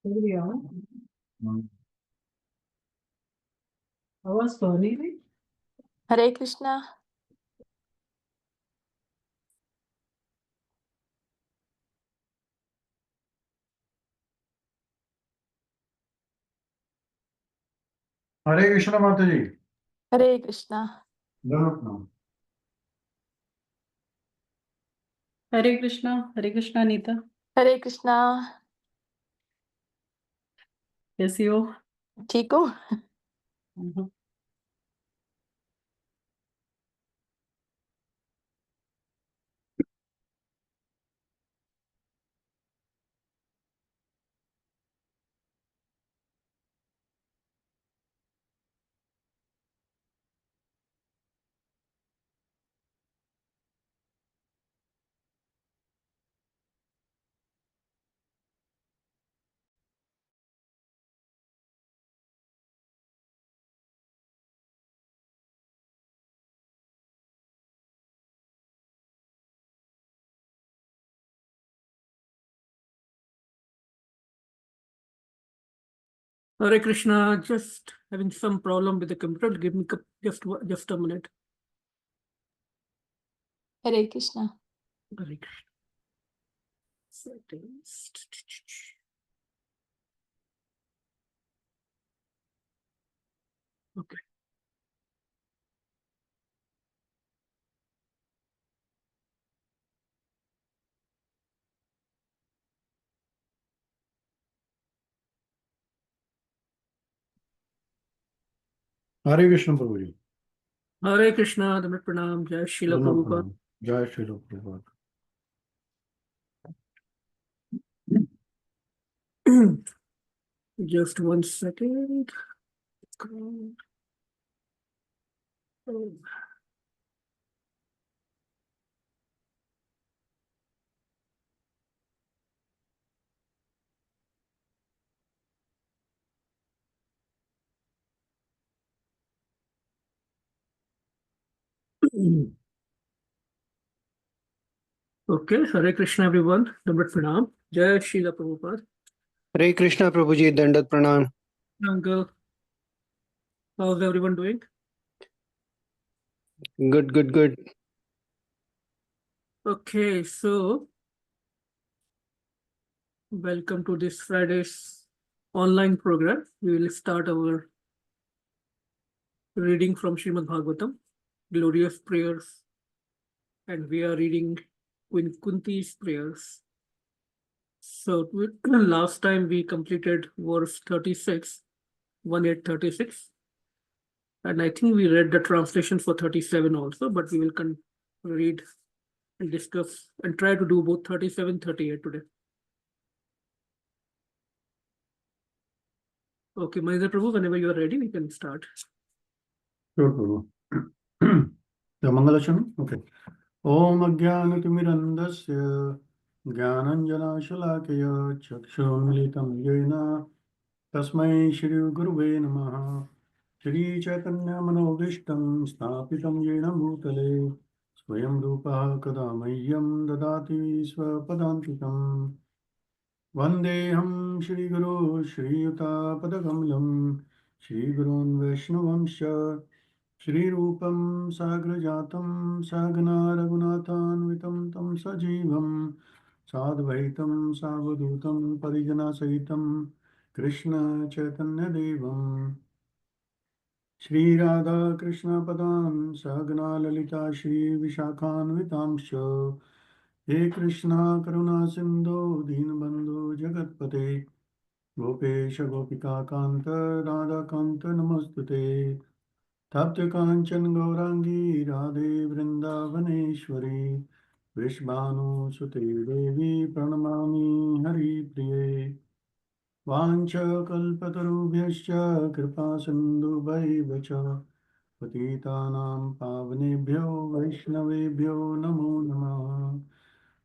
बढ़िया। आवाज तो नहीं रही। हरे कृष्णा। हरे कृष्ण माता जी। हरे कृष्णा। प्रणाम। हरे कृष्णा अनीता। हरे कृष्णा। कैसी हो? ठीक हो? Hare Krishna, just having some problem with the computer. Give me just a minute. Hare Krishna. Hare Krishna. Settings. Okay. Hare Krishna Prabhu ji. Hare Krishna, Dhammit Pranam, Jai Srila Prabhupada. प्रणाम। जय Shri Prabhupada. Just 1 second. Okay, Hare Krishna everyone, Dhammit Pranam, Jai Srila Prabhupada. हरे कृष्णा प्रभु जी, दंडवत प्रणाम। Uncle, how's everyone doing? Good good good. Okay, so welcome to this Friday's online program. We will start our reading from Srimad Bhagavatam, glorious prayers, and we are reading Queen Kunti's prayers. So last time we completed verse 36, 1836, and I think we read the translation for 37 also, but we will read and discuss and try to do both 37, 38 today. Okay, Mahindra Prabhu, whenever you are ready, we can start. Sure, Prabhu. The Mangalashanam? Okay. Om Ajnanatimirandasya Jnananjanashalaakaya Chakshurmilitam Yena Tasmai Shri Guruve Namaha. Shri Chaitanya Manobishtam Sthapitam Yena Bhutale Swayam Rupa Kadamayyam Dadati Swapadantikam Vandeham Shri Guru Shri Yuta Padakamalam Shri Gurun Vaishnavamsha Shri Rupam Sagrajatam Sagana Raghunathanvitam Tam Sajivam Sadvaitam Savadutam Parijana Sahitam Krishna Chaitanya Devam Shri Radha Krishna Padan Sagana Lalita Shri Vishakhanvitamsha He Krishna Karuna Sindhu Deenbandhu Jagatpate Gopesha Gopika Kanta Radha Kanta Namostute Tapta Kanchan Gaurangi Radhe Vrindavaneshwari Vishbhanu Sute Devi Pranamami Hari Priye Vancha Kalpatarubhyascha Kripa Sindhu Vacha Patitanam Pavanebhyo Vaishnavebhyo Namo Namah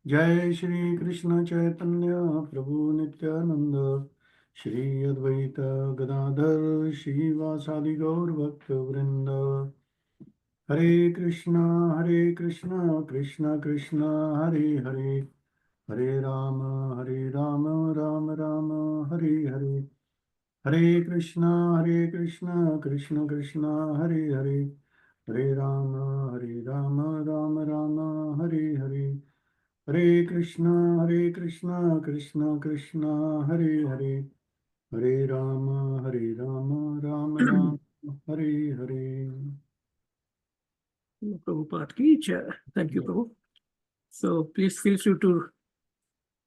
Jai Shri Krishna Chaitanya Prabhu Nityananda Shri Advaita Gadadhar Shri Vasadi Gaur Bhakta Vrinda Hare Krishna Krishna Krishna Hare Hare Hare Rama, Rama Rama, Hare Hare. Hare Krishna, Krishna Krishna, Hare Hare. Hare Rama, Rama Rama, Hare Hare. Hare Krishna, Krishna Krishna, Hare Hare. Hare Rama, Rama Rama, Hare Hare. Prabhupada ki jai. Thank you, Prabhu. So please feel free to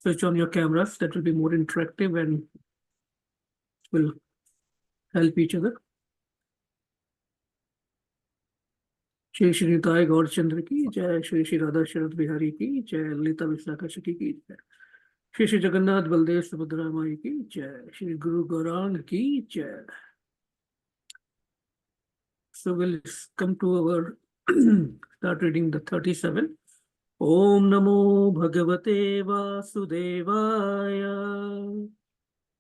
switch on your cameras. That will be more interactive and will help each other. Shri Shri ताय गौर चंद्र की जय, श्री श्री राधा शरद बिहारी की जय, ललिता विशाखा सखी की जय, श्री श्री जगन्नाथ बलदेव सुभद्रा माई की जय, श्री गुरु गौरांग की जय. So we'll come to our start reading the 37. Om Namo Bhagavate Vasudevaya.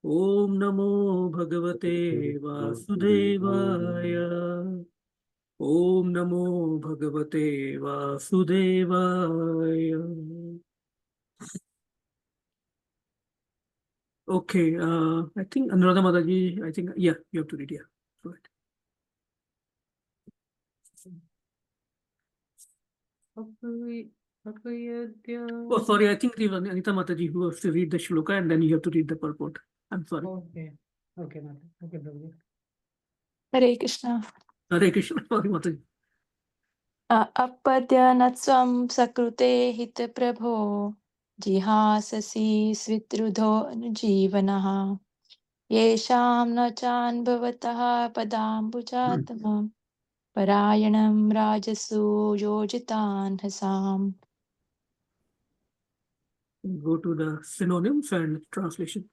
Om Namo Bhagavate Vasudevaya. Om Namo Bhagavate Vasudevaya. Okay, I think Anuradha Mataji, I think, yeah, you have to read, yeah. Go ahead. Oh, sorry, I think even Anita Mataji who has to read the shloka and then you have to read the purport. I'm sorry. Okay. Okay, Mata. Okay, Prabhuji. Hare Krishna. Hare Krishna, sorry Mataji. Apadyanatvam sakrute hit prabho jihasasi svitrudho anujivanaha yesham na chan bhavataha padambujatamam parayanam rajasu yojitan hasam. Go to the synonyms and translation.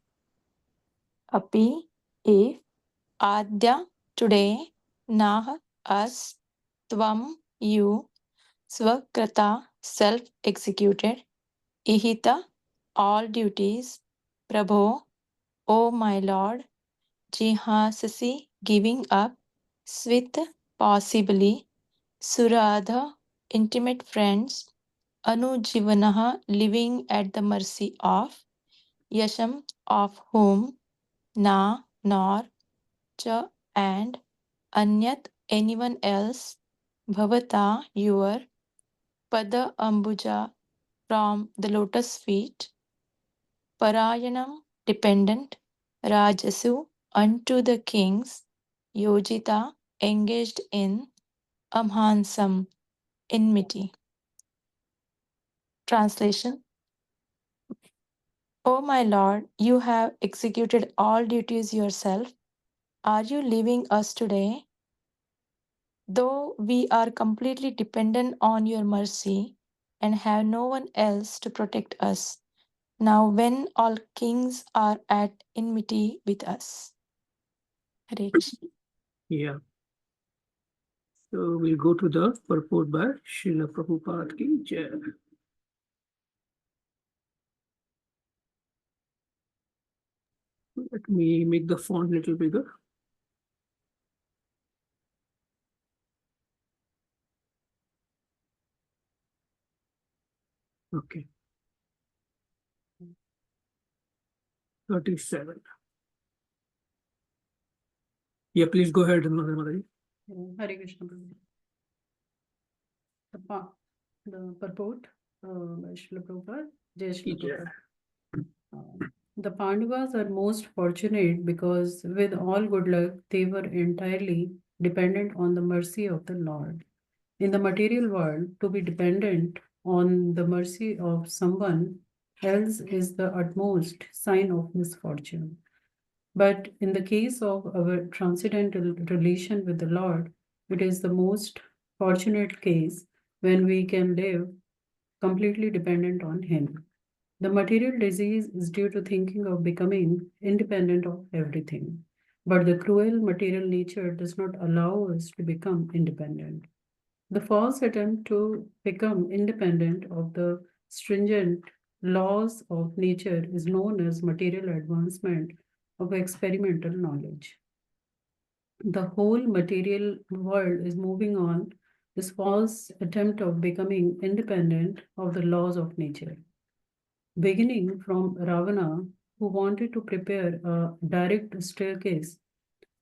Api, if, adya, today, nah, us, tvam, you, svakrata, self-executed, ihita, all duties, prabho, O my Lord, jihasasi, giving up, svit, possibly, suradha, intimate friends, anujivanaha, living at the mercy of, yasham, of whom, na, nor, cha, and, anyat, anyone else, bhavata, your, pada ambuja, from the lotus feet, parayanam, dependent, rajasu, unto the kings, yojita, engaged in, amhansam, enmity. Translation. O my Lord, you have executed all duties yourself. Are you leaving us today? Though we are completely dependent on your mercy and have no one else to protect us, now when all kings are at enmity with us. Hare Krishna. Yeah. So we'll go to the purport by Srila Prabhupada ki jai. Let me make the font a little bigger. Okay. 37. Yeah, please go ahead, Anuradha Mataji. Hare Krishna, Prabhuji. The purport by Srila Prabhupada. Jai Srila Ki jai. Prabhupada. The Pandavas are most fortunate because with all good luck, they were entirely dependent on the mercy of the Lord. In the material world, to be dependent on the mercy of someone else is the utmost sign of misfortune. But in the case of our transcendental relation with the Lord, it is the most fortunate case when we can live completely dependent on Him. The material disease is due to thinking of becoming independent of everything. But the cruel material nature does not allow us to become independent. The false attempt to become independent of the stringent laws of nature is known as material advancement of experimental knowledge. The whole material world is moving on this false attempt of becoming independent of the laws of nature. beginning from Ravana, who wanted to prepare a direct staircase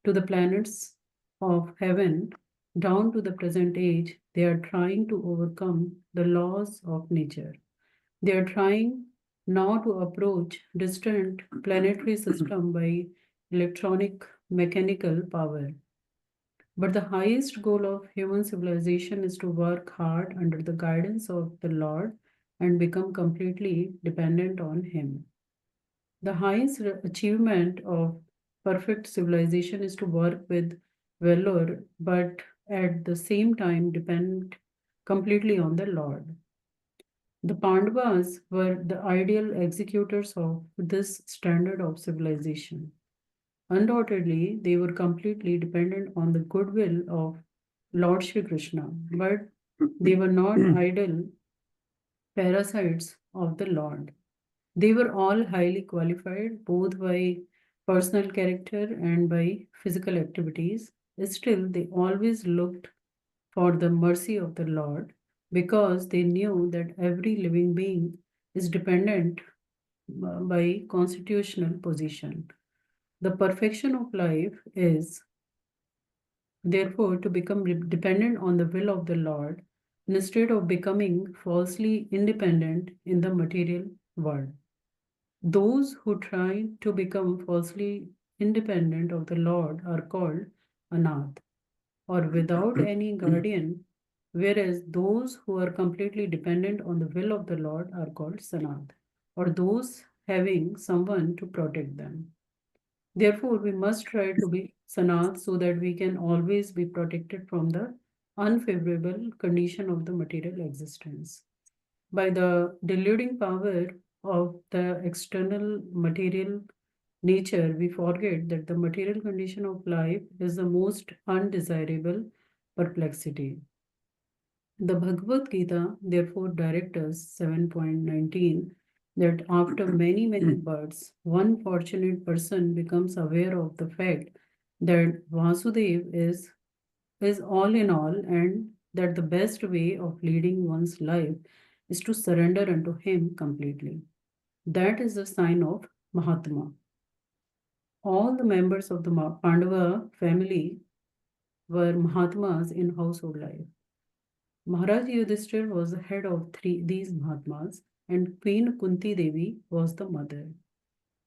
to the planets of heaven, down to the present age. They are trying to overcome the laws of nature. They are trying now to approach distant planetary system by electronic mechanical power. But the highest goal of human civilization is to work hard under the guidance of the Lord and become completely dependent on Him. The highest achievement of perfect civilization is to work with valor, but at the same time depend completely on the Lord. The Pandavas were the ideal executors of this standard of civilization. Undoubtedly, they were completely dependent on the goodwill of Lord Shri Krishna, but they were not idle parasites of the Lord. They were all highly qualified, both by personal character and by physical activities. Still, they always looked for the mercy of the Lord because they knew that every living being is dependent by constitutional position. The perfection of life is therefore to become dependent on the will of the Lord instead of becoming falsely independent in the material world. Those who try to become falsely independent of the Lord are called anath, or without any guardian, whereas those who are completely dependent on the will of the Lord are called sanath, or those having someone to protect them. Therefore, we must try to be sanath so that we can always be protected from the unfavorable condition of the material existence. By the deluding power of the external material nature, we forget that the material condition of life is the most undesirable perplexity. The Bhagavad Gita therefore directs us 7.19 that after many births, one fortunate person becomes aware of the fact that Vasudev is all in all, and that the best way of leading one's life is to surrender unto him completely. That is the sign of Mahatma. All the members of the Pandava family were Mahatmas in household life. Maharaj Yudhishthir was the head of these Mahatmas, and Queen Kunti Devi was the mother.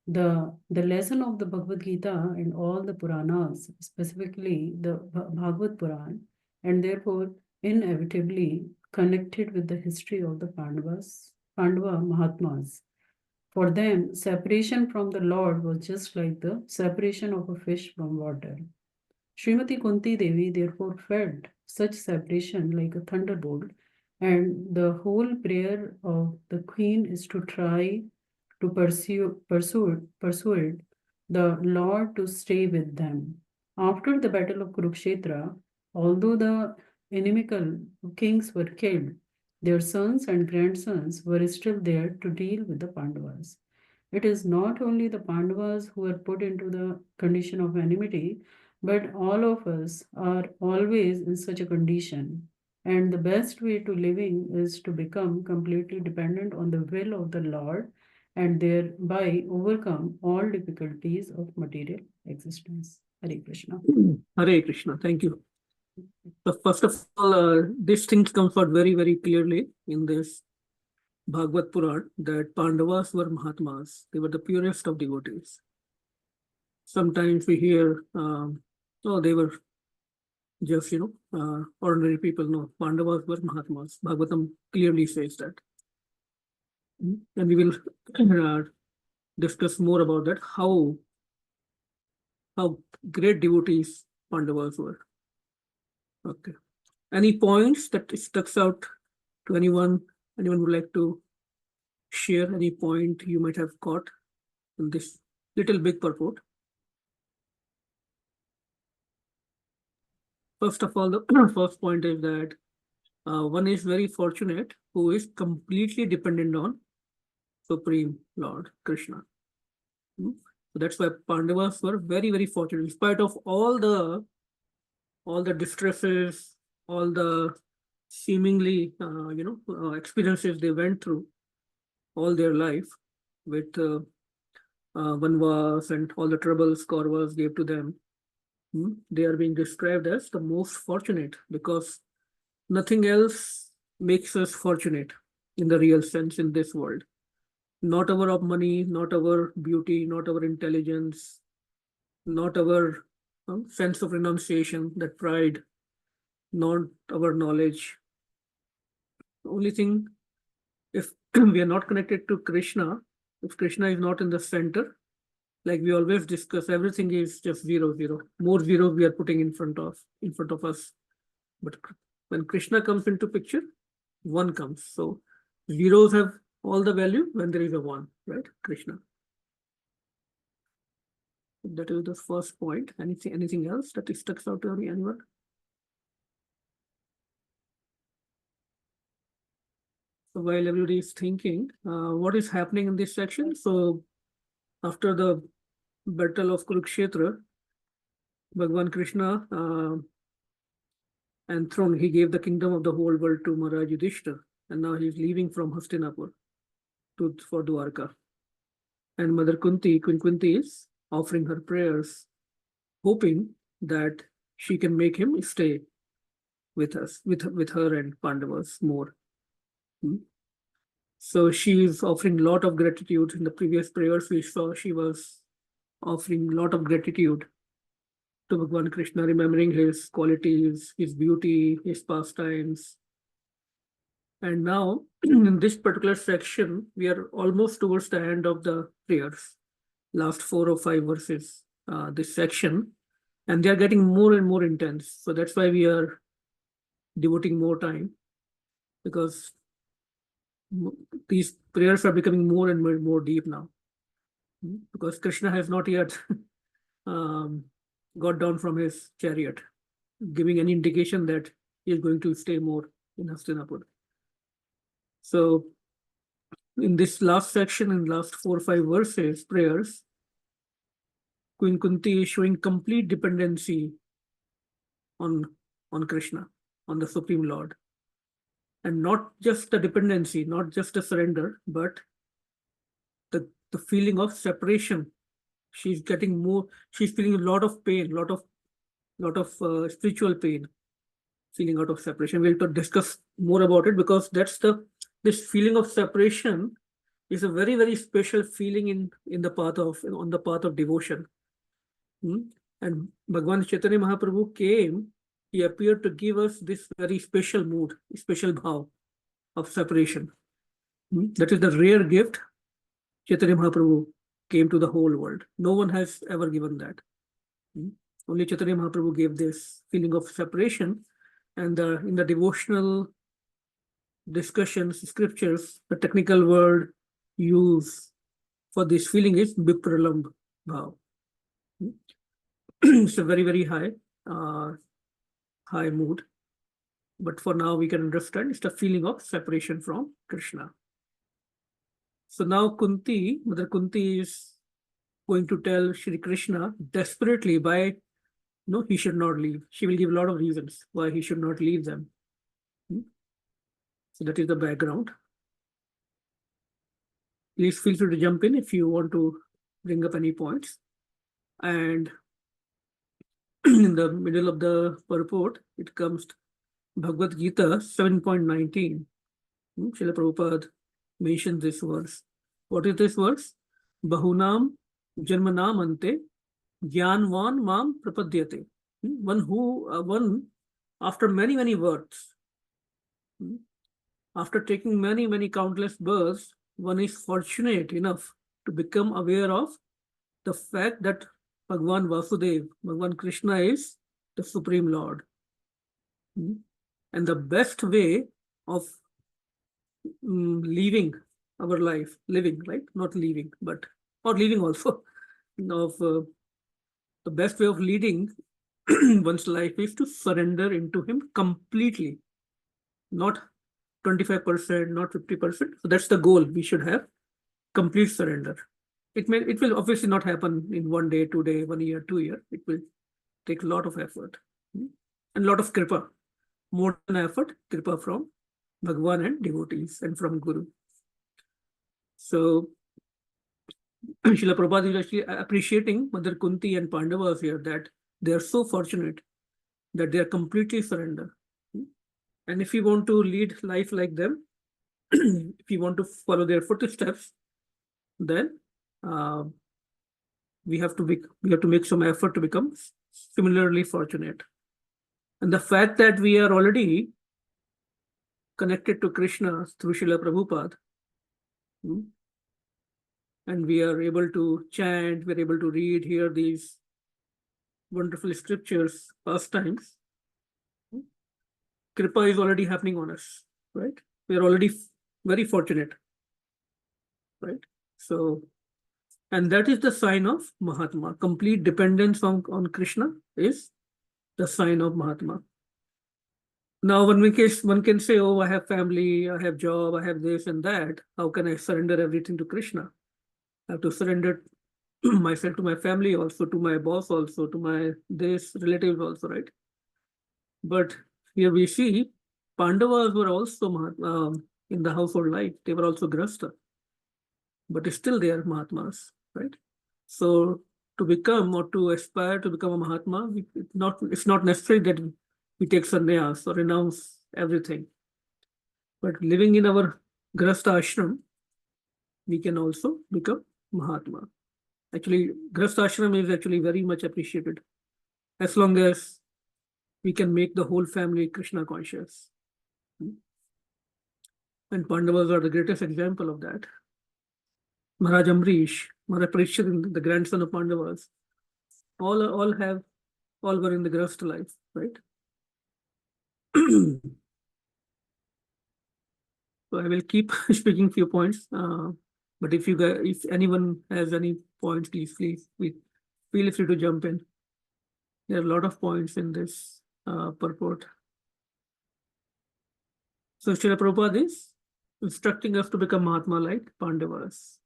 The lesson of the Bhagavad Gita and all the Puranas, specifically the Bhagavad Puran, and therefore inevitably connected with the history of the Pandava Mahatmas. For them, separation from the Lord was just like the separation of a fish from water. Srimati Kunti Devi therefore felt such separation like a thunderbolt, and the whole prayer of the queen is to try to persuade the Lord to stay with them. After the battle of Kurukshetra, although the inimical kings were killed, their sons and grandsons were still there to deal with the Pandavas. It is not only the Pandavas who are put into the condition of enmity, but all of us are always in such a condition. And the best way to living is to become completely dependent on the will of the Lord and thereby overcome all difficulties of material existence. Hare Krishna. Hare Krishna. Thank you. So first of all, these things comes out very, very clearly in this Bhagavad Puran that Pandavas were Mahatmas. They were the purest of devotees. Sometimes we hear, oh, they were just, ordinary people. No, Pandavas were Mahatmas. Bhagavatam clearly says that. And we will discuss more about that, how great devotees Pandavas were. Okay. Any points that sticks out to anyone? Anyone would like to share any point you might have caught in this little big purport? First of all, the first point is that one is very fortunate who is completely dependent on Supreme Lord Krishna. So that's why Pandavas were very, very fortunate, in spite of all the distresses, all the seemingly experiences they went through. all their life with Vanvas and all the troubles Kauravas gave to them, they are being described as the most fortunate because nothing else makes us fortunate in the real sense in this world. Not our money, not our beauty, not our intelligence, not our sense of renunciation, that pride, not our knowledge. The only thing, if we are not connected to Krishna, if Krishna is not in the center, like we always discuss, everything is just 0, 0. More zero we are putting in front of us. But when Krishna comes into picture, 1 comes. So zeros have all the value when there is a 1, right? Krishna. That is the first point. Anything else that sticks out to anyone? So while everybody is thinking, what is happening in this section? So after the battle of Kurukshetra, Bhagavan Krishna enthroned, he gave the kingdom of the whole world to Maharaj Yudhishthira, and now he's leaving from Hastinapur for Dwarka. And Mother Kunti, Queen Kunti, is offering her prayers, hoping that she can make him stay with us, with her and Pandavas more. So she is offering a lot of gratitude. In the previous prayers we saw she was offering a lot of gratitude to Bhagavan Krishna, remembering his qualities, his beauty, his pastimes. And now, in this particular section, we are almost towards the end of the prayers, last 4 or 5 verses, this section, and they are getting more and more intense. So that's why we are devoting more time, because these prayers are becoming more and more deep now, because Krishna has not yet got down from his chariot, giving any indication that he is going to stay more in Hastinapur. So in this last section, in last 4 or 5 verses, prayers, Queen Kunti is showing complete dependency on Krishna, on the Supreme Lord. And not just the dependency, not just a surrender, but the feeling of separation. She's getting more, she's feeling a lot of pain, lot of spiritual pain, feeling out of separation. We'll discuss more about it, because this feeling of separation is a very, very special feeling on the path of devotion. And Bhagavan Chaitanya Mahaprabhu came, he appeared to give us this very special mood, special bhav of separation. That is the rare gift Chaitanya Mahaprabhu came to the whole world. No one has ever given that. Only Chaitanya Mahaprabhu gave this feeling of separation. And in the devotional discussions, scriptures, the technical word used for this feeling is Vipralamb bhav. It's a very, very high mood. But for now, we can understand it's the feeling of separation from Krishna. So now Mother Kunti is going to tell Shri Krishna desperately why he should not leave. She will give a lot of reasons why he should not leave them. So that is the background. Please feel free to jump in if you want to bring up any points. And in the middle of the purport, it comes to Bhagavad Gita 7.19. Srila Prabhupada mentioned this verse. What is this verse? Bahunam Janmanam Ante Jnanvan Mam Prapadyate. One after many births, after taking many countless births, one is fortunate enough to become aware of the fact that Bhagavan Vasudev, Bhagavan Krishna is the Supreme Lord. And the best way of living our life, living, right? Not leaving, but, or leaving also, the best way of leading one's life is to surrender into him completely, not 25%, not 50%. So that's the goal we should have, complete surrender. It will obviously not happen in 1 day, 2 days, 1 year, 2 years. It will take a lot of effort and a lot of kripa, more than effort, kripa from Bhagavan and devotees and from Guru. So Srila Prabhupada is actually appreciating Mother Kunti and Pandavas here, that they are so fortunate that they are completely surrendered. And if you want to lead life like them, if you want to follow their footsteps, then we have to make some effort to become similarly fortunate. And the fact that we are already connected to Krishna through Srila Prabhupada, and we are able to chant, we're able to read, hear these wonderful scriptures, pastimes. Kripa is already happening on us, right? We are already very fortunate, right? So, and that is the sign of Mahatma. Complete dependence on Krishna is the sign of Mahatma. Now, one can say, oh, I have family, I have job, I have this and that. How can I surrender everything to Krishna? I have to surrender myself to my family also, to my boss also, to my this relatives also, right? But here we see Pandavas were also in the household life. They were also grasta, but still they are Mahatmas, right? So to become or to aspire to become a Mahatma, it's not necessary that we take sannyas or renounce everything. But living in our grasta ashram, we can also become Mahatma. Actually, grasta ashram is actually very much appreciated, as long as we can make the whole family Krishna conscious. And Pandavas are the greatest example of that. Maharaj Amrish, Maharaj Parikshit, the grandson of Pandavas, all were in the grasta life, right? So I will keep speaking few points. But if anyone has any points, please feel free to jump in. There are a lot of points in this purport. So Srila Prabhupada is instructing us to become Mahatma like Pandavas.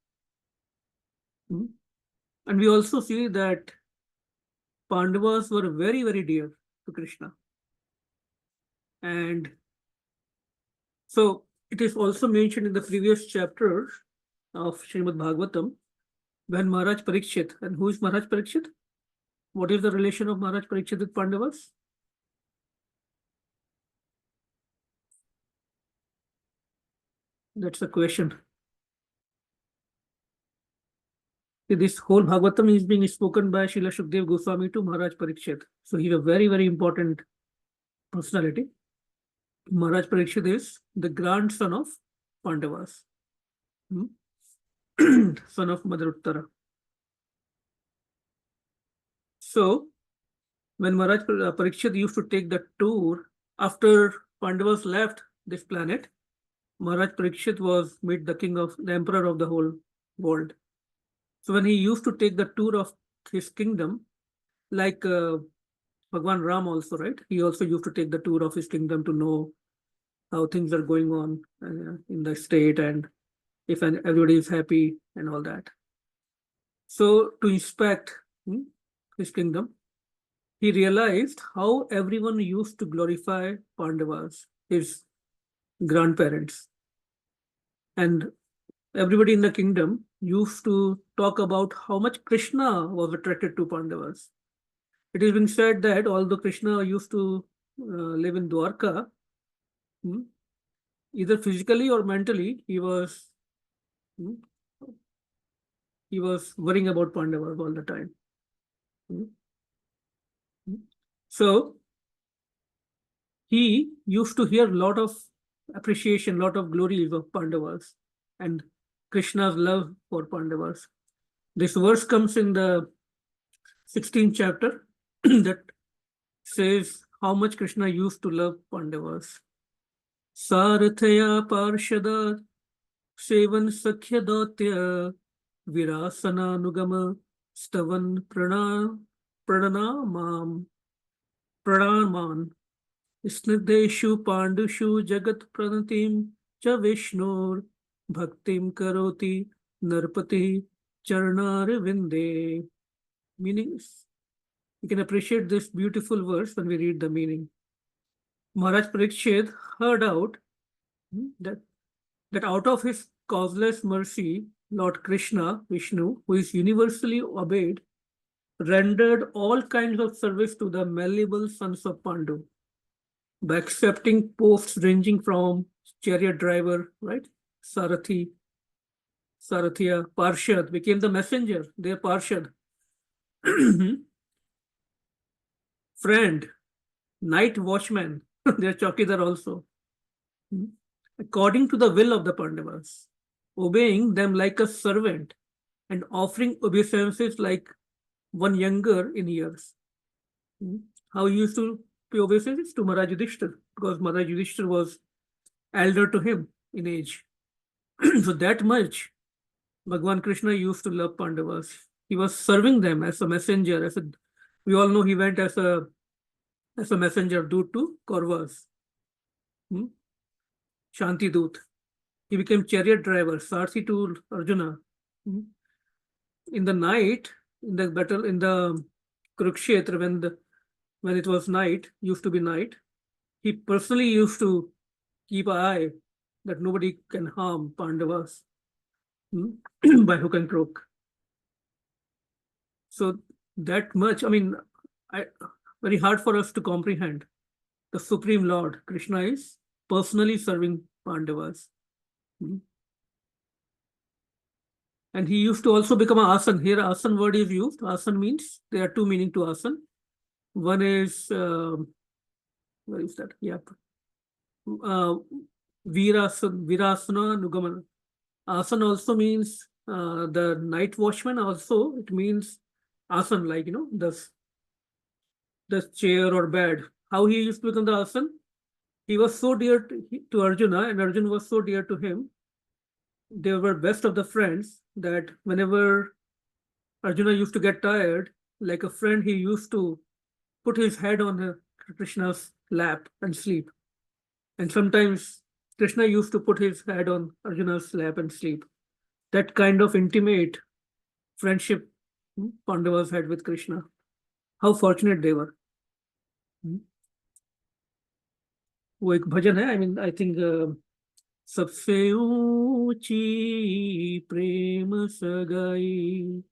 And we also see that Pandavas were very, very dear to Krishna. And so it is also mentioned in the previous chapter of Srimad Bhagavatam, when Maharaj Parikshit, and who is Maharaj Parikshit? What is the relation of Maharaj Parikshit with Pandavas? That's the question. This whole Bhagavatam is being spoken by Srila Shukdev Goswami to Maharaj Parikshit. So he's a very, very important personality. Maharaj Parikshit is the grandson of Pandavas, son of Mother Uttara. So when Maharaj Parikshit used to take the tour, after Pandavas left this planet, Maharaj Parikshit was made the emperor of the whole world. So when he used to take the tour of his kingdom, like Bhagwan Ram also, right? He also used to take the tour of his kingdom to know how things are going on in the state and if everybody is happy and all that. So to inspect his kingdom, he realized how everyone used to glorify Pandavas, his grandparents. And everybody in the kingdom used to talk about how much Krishna was attracted to Pandavas. It has been said that although Krishna used to live in Dwarka, either physically or mentally, he was worrying about Pandavas all the time. So he used to hear a lot of appreciation, lot of glories of Pandavas and Krishna's love for Pandavas. This verse comes in the 16th chapter that says how much Krishna used to love Pandavas. Sarathaya parshada sevan sakhya datya virasana nugama stavan pranaman snigdeshu pandushu jagat pranatim cha vishnur bhaktim karoti narpati charnar vinde. Meanings, you can appreciate this beautiful verse when we read the meaning. Maharaj Parikshit heard out that out of his causeless mercy, Lord Krishna, Vishnu, who is universally obeyed, rendered all kinds of service to the malleable sons of Pandu by accepting posts ranging from chariot driver, right, Sarathi, Sarathiya, Parshad, became the messenger, their Parshad, friend, night watchman, their Chaukidar also, according to the will of the Pandavas, obeying them like a servant and offering obeisances like one younger in years. How he used to pay obeisances to Maharaj Yudhishthir, because Maharaj Yudhishthir was elder to him in age. So that much Bhagwan Krishna used to love Pandavas. He was serving them as a messenger. We all know he went as a messenger dut to Kauravas. Shanti Dut. He became chariot driver, Sarthi to Arjuna. In the night, in the battle, in the Kurukshetra, when it was night, used to be night, he personally used to keep an eye that nobody can harm Pandavas by hook and crook. So that much, I mean, very hard for us to comprehend. The Supreme Lord, Krishna, is personally serving Pandavas. And he used to also become an asan. Here, asan word is used. Asan means, there are two meanings to asan. One is, where is that? Yeah. Virasana Nugamana. Asan also means the night watchman also. It means asan, like, the chair or bed. How he used to become the asan? He was so dear to Arjuna, and Arjuna was so dear to him. They were best of the friends, that whenever Arjuna used to get tired, like a friend, he used to put his head on Krishna's lap and sleep. And sometimes Krishna used to put his head on Arjuna's lap and sleep. That kind of intimate friendship Pandavas had with Krishna. How fortunate they were. वो एक भजन है, I think सबसे ऊंची प्रेम सगाई,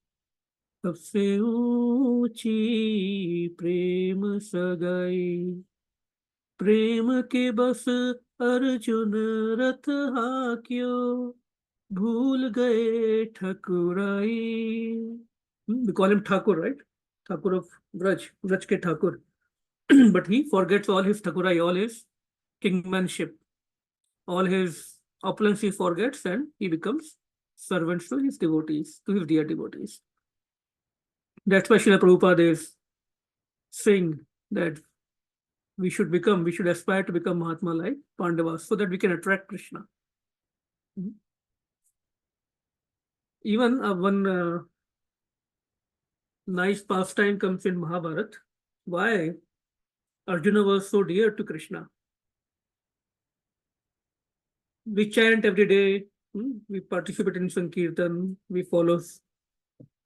सबसे ऊंची प्रेम सगाई, प्रेम के बस अर्जुन रथ हाक्यो, भूल गए ठकुराई. We call him Thakur, right? Thakur of Vraj ke Thakur. But he forgets all his Thakurai, all his kingmanship, all his opulence he forgets, and he becomes servants to his devotees, to his dear devotees. That's why Srila Prabhupada is saying that we should aspire to become Mahatma like Pandavas, so that we can attract Krishna. Even one nice pastime comes in Mahabharata. Why Arjuna was so dear to Krishna. We chant every day, we participate in Sankirtan, we follow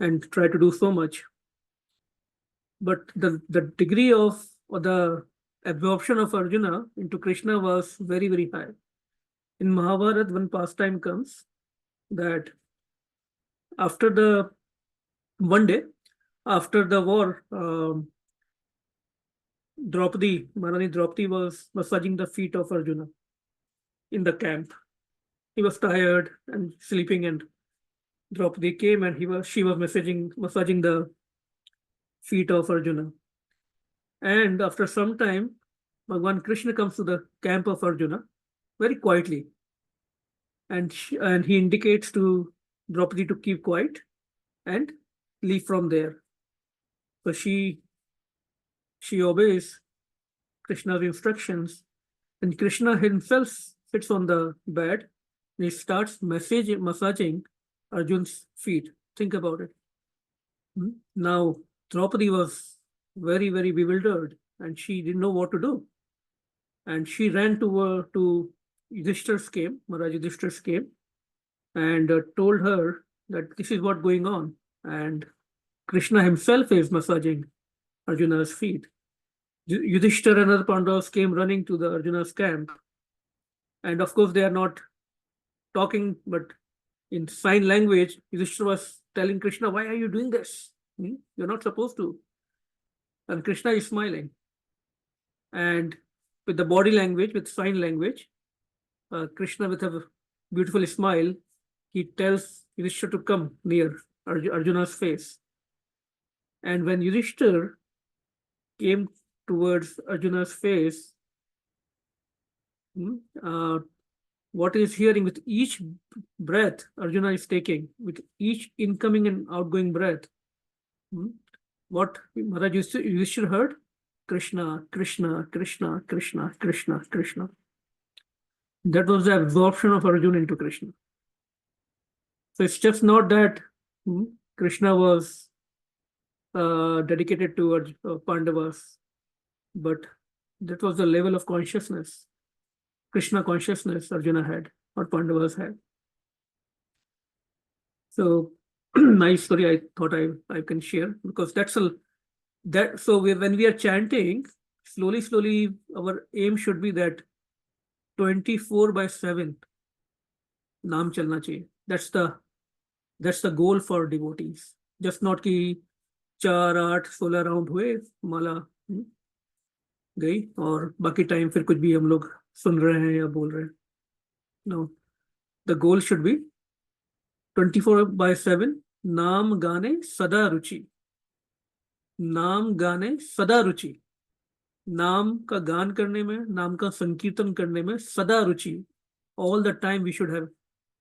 and try to do so much. But the degree of, or the absorption of Arjuna into Krishna was very, very high. In Mahabharata, one pastime comes that one day, after the war, Maharani Draupadi was massaging the feet of Arjuna in the camp. He was tired and sleeping, and Draupadi came, and she was massaging the feet of Arjuna. And after some time, Bhagwan Krishna comes to the camp of Arjuna very quietly, and he indicates to Draupadi to keep quiet and leave from there. So she obeys Krishna's instructions, and Krishna himself sits on the bed and he starts massaging Arjun's feet. Think about it. Now, Draupadi was very, very bewildered, and she didn't know what to do. And she ran to Yudhishthir's camp, Maharaj Yudhishthir's camp, and told her that this is what's going on. And Krishna himself is massaging Arjuna's feet. Yudhishthir and other Pandavas came running to the Arjuna's camp. And of course, they are not talking, but in sign language, Yudhishthira was telling Krishna, why are you doing this? You're not supposed to. And Krishna is smiling. And with the body language, with sign language, Krishna with a beautiful smile, he tells Yudhishthira to come near Arjuna's face. And when Yudhishthira came towards Arjuna's face, what is hearing with each breath Arjuna is taking, with each incoming and outgoing breath, what Maharaj Yudhishthira heard? Krishna, Krishna, Krishna, Krishna, Krishna, Krishna. That was the absorption of Arjuna into Krishna. So it's just not that Krishna was dedicated to Pandavas, but that was the level of consciousness, Krishna consciousness Arjuna had, or Pandavas had. So nice story I thought I can share, because when we are chanting, slowly, our aim should be that 24/7 naam chalna chahiye. That's the goal for devotees. Just not ki 4, 8, 16 round हुए, माला गई और बाकी time फिर कुछ भी हम लोग सुन रहे हैं या बोल रहे हैं. No, the goal should be 24/7 नाम गाने सदा रुचि. नाम गाने सदा रुचि. नाम का गान करने में, नाम का संकीर्तन करने में सदा रुचि. All the time we should have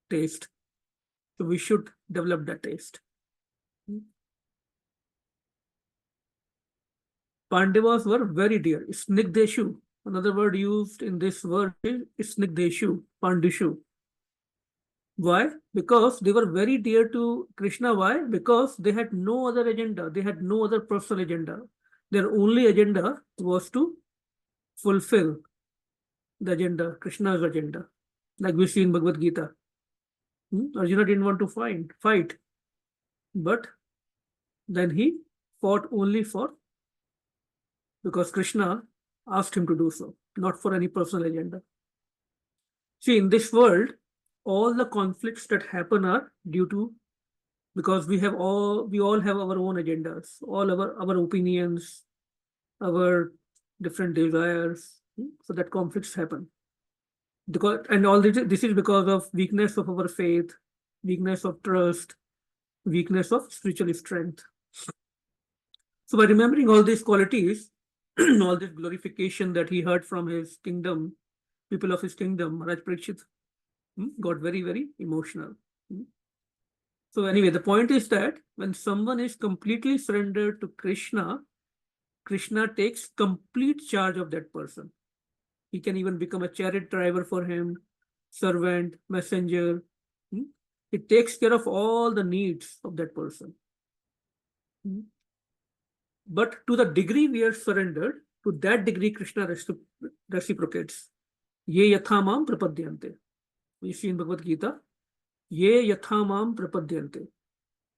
taste. So we should develop that taste. Pandavas were very dear. Snigdeshu, another word used in this word is Snigdeshu, Pandushu. Why? Because they were very dear to Krishna. Why? Because they had no other agenda. They had no other personal agenda. Their only agenda was to fulfill the agenda, Krishna's agenda. Like we see in Bhagavad Gita. Arjuna didn't want to fight, but then he fought only because Krishna asked him to do so, not for any personal agenda. See, in this world, all the conflicts that happen are due to, because we all have our own agendas, all our opinions, our different desires, so that conflicts happen. And all this is because of weakness of our faith, weakness of trust, weakness of spiritual strength. So by remembering all these qualities, all this glorification that he heard from his kingdom, people of his kingdom, Maharaj Parikshit got very, very emotional. So anyway, the point is that when someone is completely surrendered to Krishna, Krishna takes complete charge of that person. He can even become a chariot driver for him, servant, messenger. It takes care of all the needs of that person. But to the degree we are surrendered, to that degree Krishna reciprocates. Ye yathamam prapadyante. We see in Bhagavad Gita, ye yathamam prapadyante.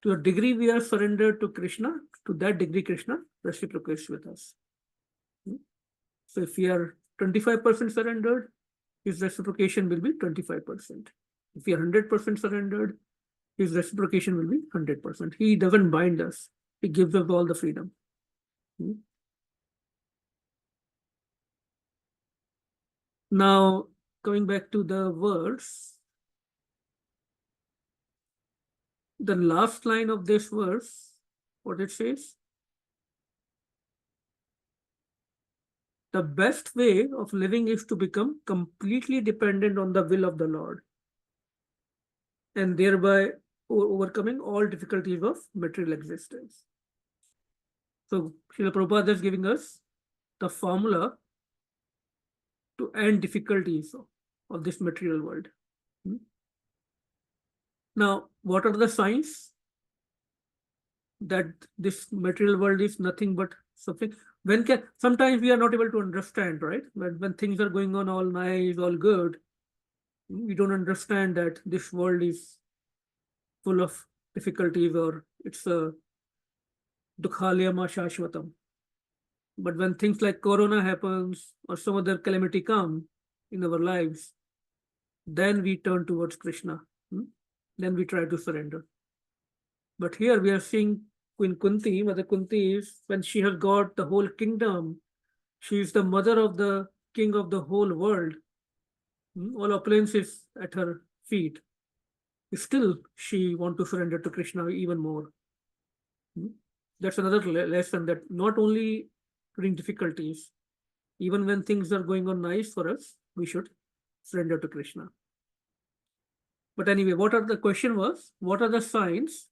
To the degree we are surrendered to Krishna, to that degree Krishna reciprocates with us. So if we are 25% surrendered, his reciprocation will be 25%. If we are 100% surrendered, his reciprocation will be 100%. He doesn't bind us. He gives us all the freedom. Now, going back to the verse, the last line of this verse, what it says? The best way of living is to become completely dependent on the will of the Lord, and thereby overcoming all difficulties of material existence. So Srila Prabhupada is giving us the formula to end difficulties of this material world. Now, what are the signs that this material world is nothing but suffering? Sometimes we are not able to understand, right? When things are going on all nice, all good, we don't understand that this world is full of difficulties, or it's a dukhalayama shashvatam. But when things like corona happens or some other calamity come in our lives, then we turn towards Krishna. Then we try to surrender. But here we are seeing Queen Kunti. Mother Kunti is, when she has got the whole kingdom, she is the mother of the king of the whole world. All opulence is at her feet. Still, she wants to surrender to Krishna even more. That's another lesson, that not only during difficulties, even when things are going on nice for us, we should surrender to Krishna. But anyway, the question was, what are the signs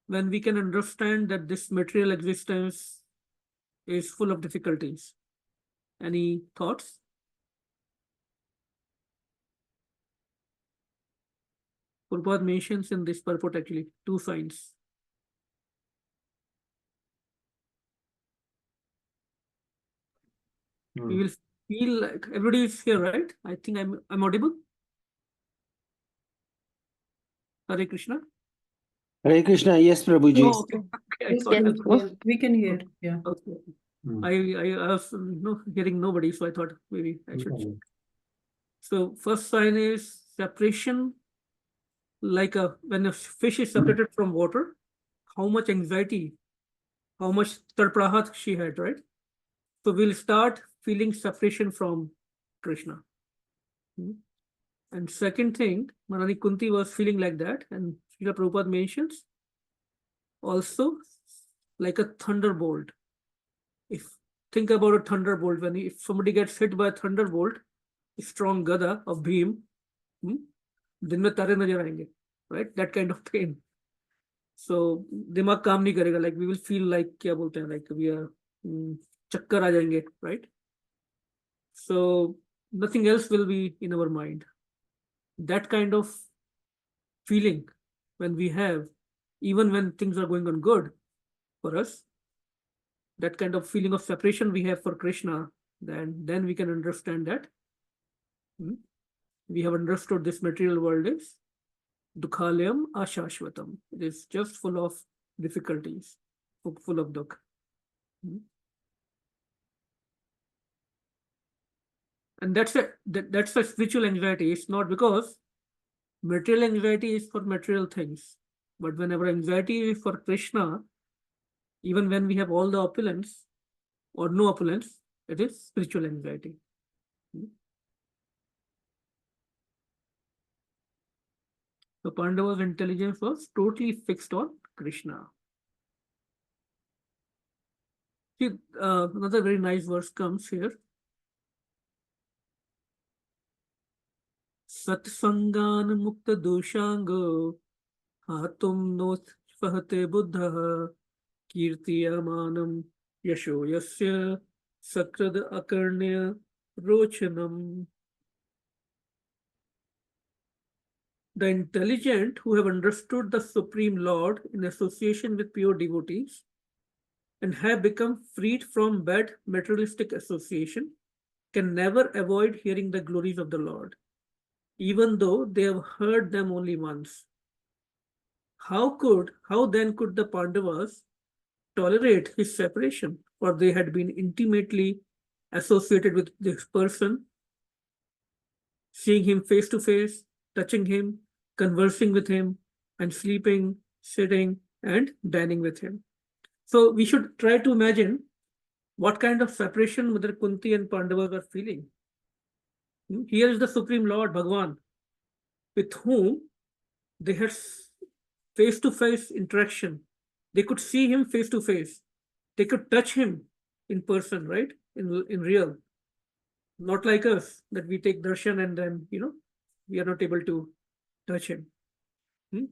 when we can understand that this material existence is full of difficulties? Any thoughts? Prabhupada mentions in this purport actually 2 signs. We will feel like everybody is here, right? I think I'm audible. Hare Krishna. Hare Krishna. Yes, Prabhuji. Oh, okay. I Yes, thought yes, I was, yes, we can hear. Yeah. okay. Hmm. I was hearing nobody, so I thought maybe I should check. So first sign is separation, like when a fish is separated from water, how much anxiety, how much tarprahat she had, right? So we'll start feeling separation from Krishna. And second thing, Manani Kunti was feeling like that, and Srila Prabhupada mentions also like a thunderbolt. If think about a thunderbolt, if somebody gets hit by a thunderbolt, a strong gada of Bhim, दिन में तारे नजर आएंगे, right? That kind of pain. So दिमाग काम नहीं करेगा, like we will feel like क्या बोलते हैं, like we are चक्कर आ जाएंगे, right? So nothing else will be in our mind. That kind of feeling when we have, even when things are going on good for us, that kind of feeling of separation we have for Krishna, then we can understand that we have understood this material world is dukhalayam ashashvatam. It is just full of difficulties, full of dukh. And that's a spiritual anxiety. It's not because material anxiety is for material things, but whenever anxiety is for Krishna, even when we have all the opulence or no opulence, it is spiritual anxiety. So Pandava's intelligence was totally fixed on Krishna. See, another very nice verse comes here. Satsangan mukta doshango hatum noth fahate buddha kirtiyamanam yasho yasya sakrad akarnya rochanam. The intelligent who have understood the Supreme Lord in association with pure devotees and have become freed from bad materialistic association can never avoid hearing the glories of the Lord, even though they have heard them only once. How then could the Pandavas tolerate his separation, for they had been intimately associated with this person, seeing him face to face, touching him, conversing with him, and sleeping, sitting, and dining with him. So we should try to imagine what kind of separation Mother Kunti and Pandavas are feeling. Here is the Supreme Lord, Bhagavan, with whom they had face-to-face interaction. They could see him face-to-face. They could touch him in person, right? In real. Not like us, that we take darshan and then, we are not able to touch him.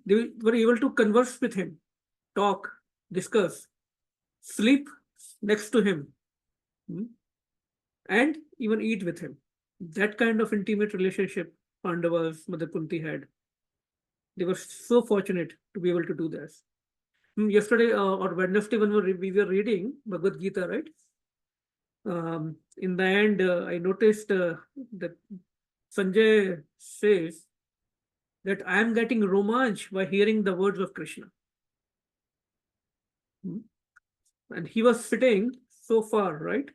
They were able to converse with him, talk, discuss, sleep next to him, and even eat with him. That kind of intimate relationship Pandavas, Mother Kunti had. They were so fortunate to be able to do this. Yesterday or Wednesday when we were reading Bhagavad Gita, right? In the end, I noticed that Sanjay says that I am getting romanch by hearing the words of Krishna. And he was sitting so far, right?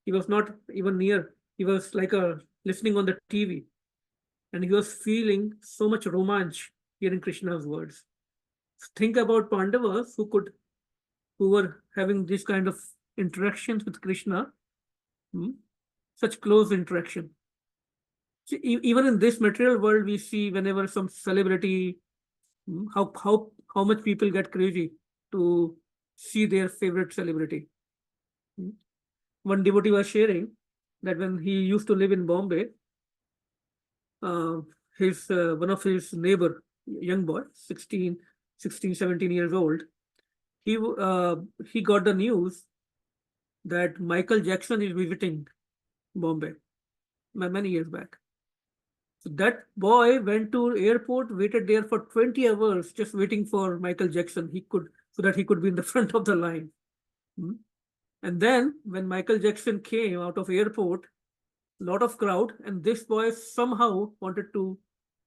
He was not even near. He was like listening on the TV. and he was feeling so much romanch hearing Krishna's words. Think about Pandavas who were having this kind of interactions with Krishna, such close interaction. See, even in this material world, we see whenever some celebrity, how much people get crazy to see their favorite celebrity. One devotee was sharing that when he used to live in Bombay, one of his neighbor, young boy, 16, 17 years old, he got the news that Michael Jackson is visiting Bombay many years back. So that boy went to airport, waited there for 20 hours, just waiting for Michael Jackson. So that he could be in the front of the line. And then when Michael Jackson came out of airport, lot of crowd, and this boy somehow wanted to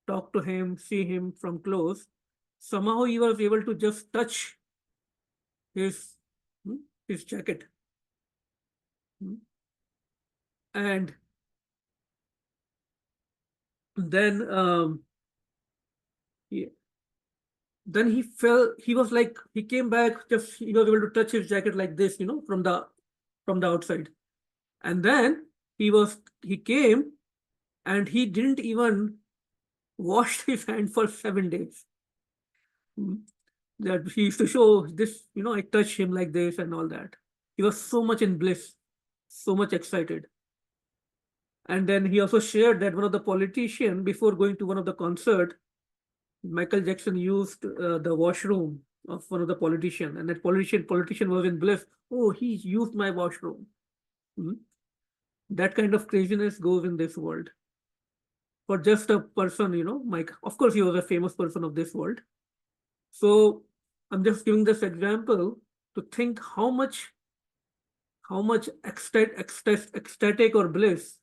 talk to him, see him from close. Somehow he was able to just touch his jacket. And then then he was like, he came back, just he was able to touch his jacket like this, from the outside. And then he came and he didn't even wash his hand for 7 days. That he used to show this, I touch him like this and all that. He was so much in bliss, so much excited. And then he also shared that one of the politicians, before going to one of the concert, Michael Jackson used the washroom of one of the politicians, and that politician was in bliss. Oh, he used my washroom. That kind of craziness goes in this world. For just a person, Mike, of course, he was a famous person of this world. So I'm just giving this example to think how much ecstatic or bliss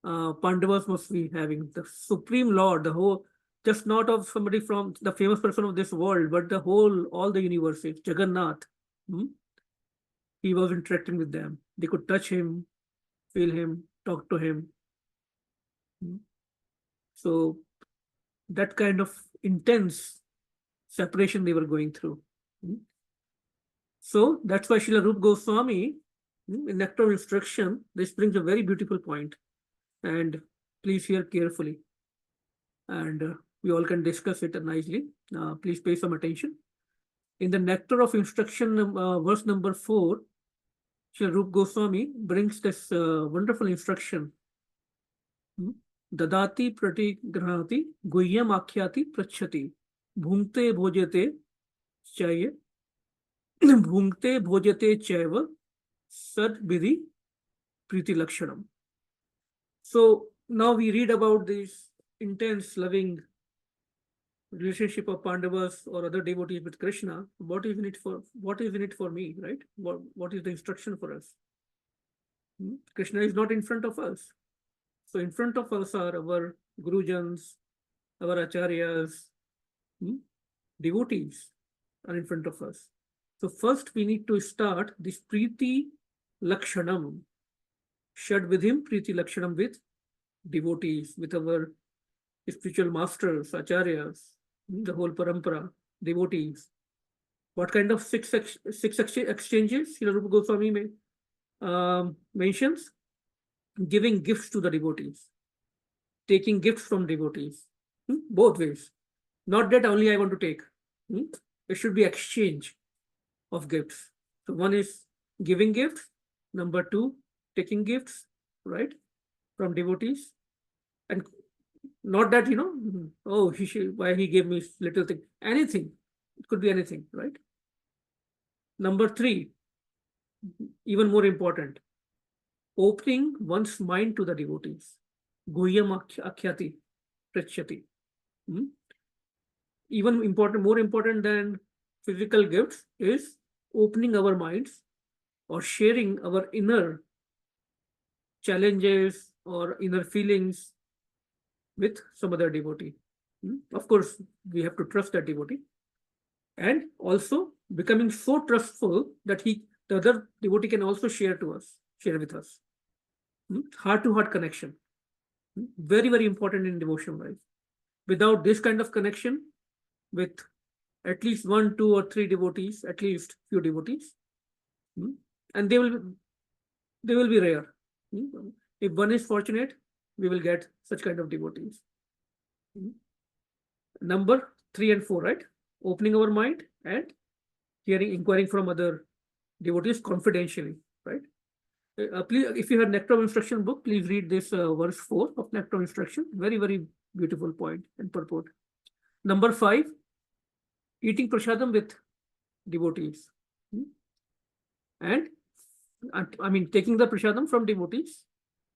Pandavas must be having. The Supreme Lord, the whole, just not of somebody from the famous person of this world, but all the universes, Jagannath. He was interacting with them. They could touch him, feel him, talk to him. So that kind of intense separation they were going through. So that's why Srila Rupa Goswami, in Nectar of Instruction, this brings a very beautiful point. And please hear carefully. And we all can discuss it nicely. Please pay some attention. In the Nectar of Instruction, verse number 4, Srila Rupa Goswami brings this wonderful instruction. Dadati pratigrahati guhyam akhyati prachati bhungte bhojate chaya bhungte bhojate chaiva sad vidhi priti lakshanam. So now we read about this intense loving relationship of Pandavas or other devotees with Krishna. What is in it for me, right? What is the instruction for us? Krishna is not in front of us. So in front of us are our Gurujans, our Acharyas, devotees are in front of us. So first we need to start this Priti Lakshanam. Shad Vidhim Priti Lakshanam with devotees, with our spiritual masters, Acharyas, the whole parampara, devotees. What kind of six exchanges Srila Rupa Goswami mentions? Giving gifts to the devotees, taking gifts from devotees, both ways. Not that only I want to take. It should be exchange of gifts. So one is giving gifts. Number 2, taking gifts, right, from devotees. And not that, oh, why he gave me little thing. Anything. It could be anything, right? Number 3, even more important, opening one's mind to the devotees. Guhyam akhyati prachyati. Even important, more important than physical gifts is opening our minds or sharing our inner challenges or inner feelings with some other devotee. Of course, we have to trust that devotee. And also becoming so trustful that the other devotee can also share with us. Heart-to-heart connection. Very, very important in devotional life. Without this kind of connection with at least 1, 2, or 3 devotees, at least few devotees, and they will be rare. If one is fortunate, we will get such kind of devotees. Number 3 and 4, right? Opening our mind and inquiring from other devotees confidentially, right? Please, if you have Nectar of Instruction book, please read this verse 4 of Nectar of Instruction. Very, very beautiful point and purport. Number 5, eating prasadam with devotees. And I mean, taking the prasadam from devotees,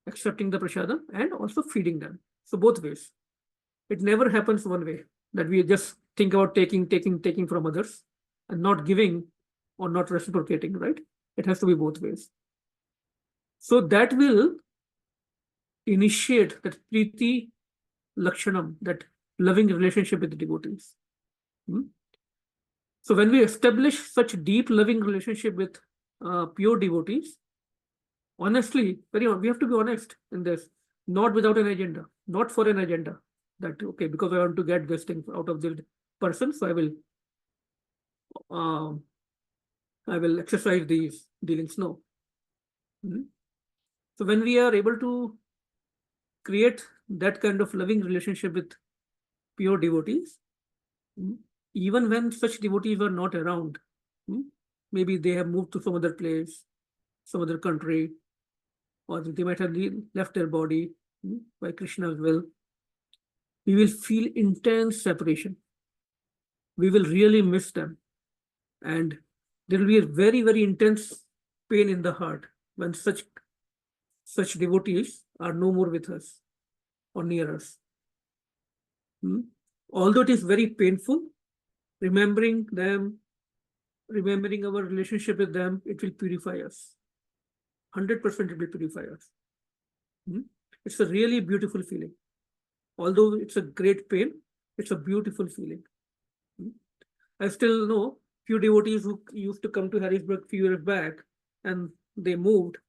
accepting the prasadam, and also feeding them. So both ways. It never happens one way, that we just think about taking from others and not giving or not reciprocating, right? It has to be both ways. So that will initiate that priti lakshanam, that loving relationship with the devotees. So when we establish such deep loving relationship with pure devotees, honestly, we have to be honest in this, not without an agenda, not for an agenda, that, okay, because I want to get this thing out of the person, so I will exercise these dealings. No. So when we are able to create that kind of loving relationship with pure devotees, even when such devotees are not around, maybe they have moved to some other place, some other country, or they might have left their body by Krishna's will, we will feel intense separation. We will really miss them. And there will be a very, very intense pain in the heart when such devotees are no more with us or near us. Although it is very painful, remembering them, remembering our relationship with them, it will purify us. 100% it will purify us. It's a really beautiful feeling. Although it's a great pain, it's a beautiful feeling. I still know few devotees who used to come to Harrisburg a few years back, and they moved.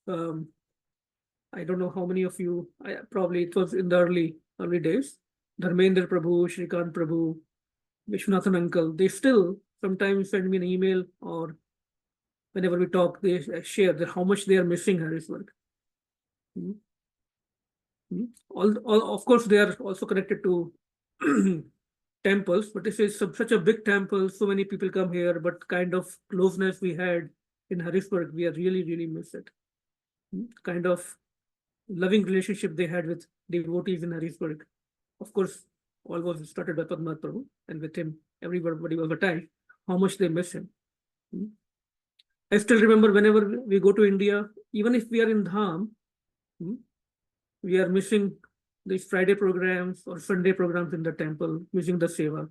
I don't know how many of you, probably it was in the early days. Dharmendra Prabhu, Shrikant Prabhu, Vishwanathan uncle, they still sometimes send me an email, or whenever we talk, they share that how much they are missing Harrisburg. Of course, they are also connected to temples, but this is such a big temple, so many people come here, but kind of closeness we had in Harrisburg, we are really, really miss it. Kind of loving relationship they had with devotees in Harrisburg. Of course, all was started by Padma Prabhu, and with him, everybody was attached. How much they miss him. I still remember whenever we go to India, even if we are in Dham, we are missing these Friday programs or Sunday programs in the temple, missing the seva,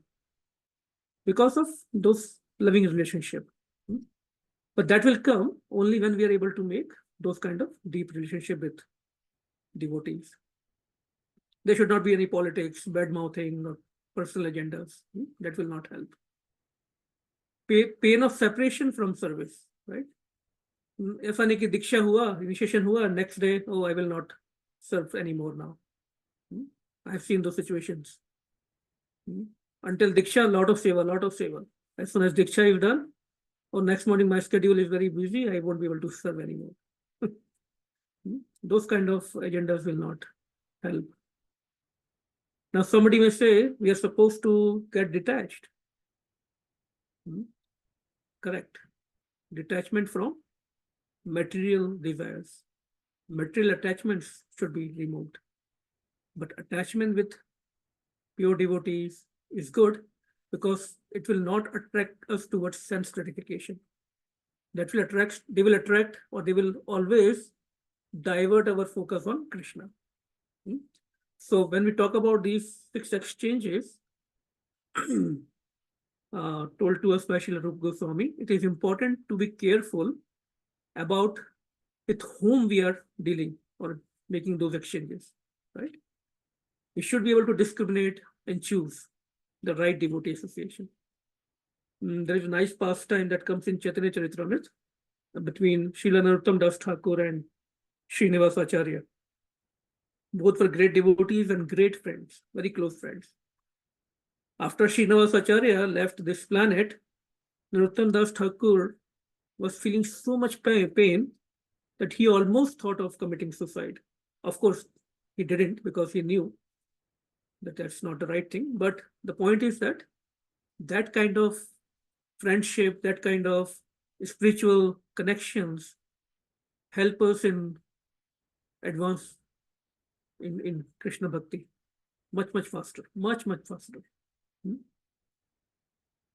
because of those loving relationship. But that will come only when we are able to make those kind of deep relationship with devotees. There should not be any politics, bad mouthing, or personal agendas. That will not help. Pain of separation from service, right? If any diksha hua, initiation hua, next day, oh, I will not serve anymore now. I've seen those situations. Until diksha, lot of seva. As soon as diksha is done, or next morning my schedule is very busy, I won't be able to serve anymore. Those kind of agendas will not help. Now somebody may say we are supposed to get detached. Correct. Detachment from material desires. Material attachments should be removed. But attachment with pure devotees is good, because it will not attract us towards sense gratification. That will attract, or they will always divert our focus on Krishna. So when we talk about these 6 exchanges told to us by Srila Rupa Goswami, it is important to be careful about with whom we are dealing or making those exchanges, right? We should be able to discriminate and choose the right devotee association. There is a nice pastime that comes in Chaitanya Charitamrita between Srila Narottam Das Thakur and Srinivas Acharya. Both were great devotees and great friends, very close friends. After Srinivasacharya left this planet, Narottam Das Thakur was feeling so much pain that he almost thought of committing suicide. Of course, he didn't, because he knew that that's not the right thing. But the point is that that kind of friendship, that kind of spiritual connections help us in advance in Krishna Bhakti much faster, much faster.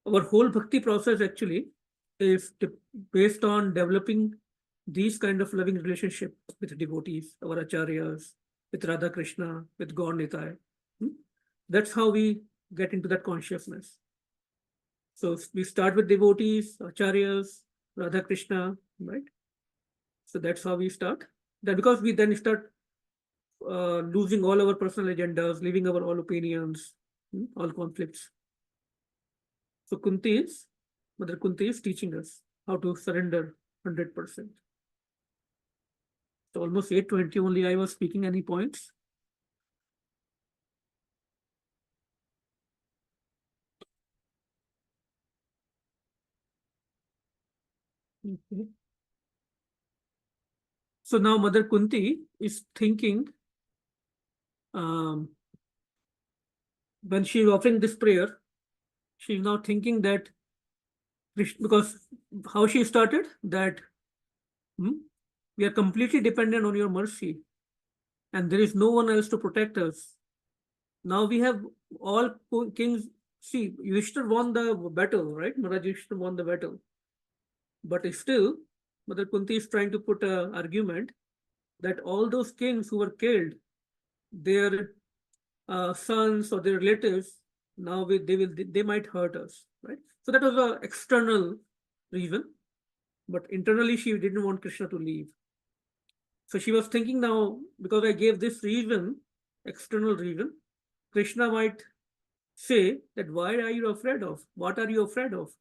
Our whole Bhakti process actually is based on developing these kind of loving relationship with devotees, our acharyas, with Radha Krishna, with God Nitai. That's how we get into that consciousness. So we start with devotees, acharyas, Radha Krishna, right? So that's how we start. That because we then start losing all our personal agendas, leaving our all opinions, all conflicts. So Mother Kunti is teaching us how to surrender 100%. So almost 8:20 only I was speaking. Any points? Okay. So now Mother Kunti is thinking, when she is offering this prayer, she is now thinking that, because how she started, that we are completely dependent on your mercy and there is no one else to protect us. Now we have all kings. See, Yudhishthira won the battle, right? Maharaj Yudhishthira won the battle. But still, Mother Kunti is trying to put an argument that all those kings who were killed, their sons or their relatives, now they might hurt us, right? So that was an external reason, but internally she didn't want Krishna to leave. So she was thinking, now, because I gave this reason, external reason, Krishna might say that, why are you afraid of? What are you afraid of?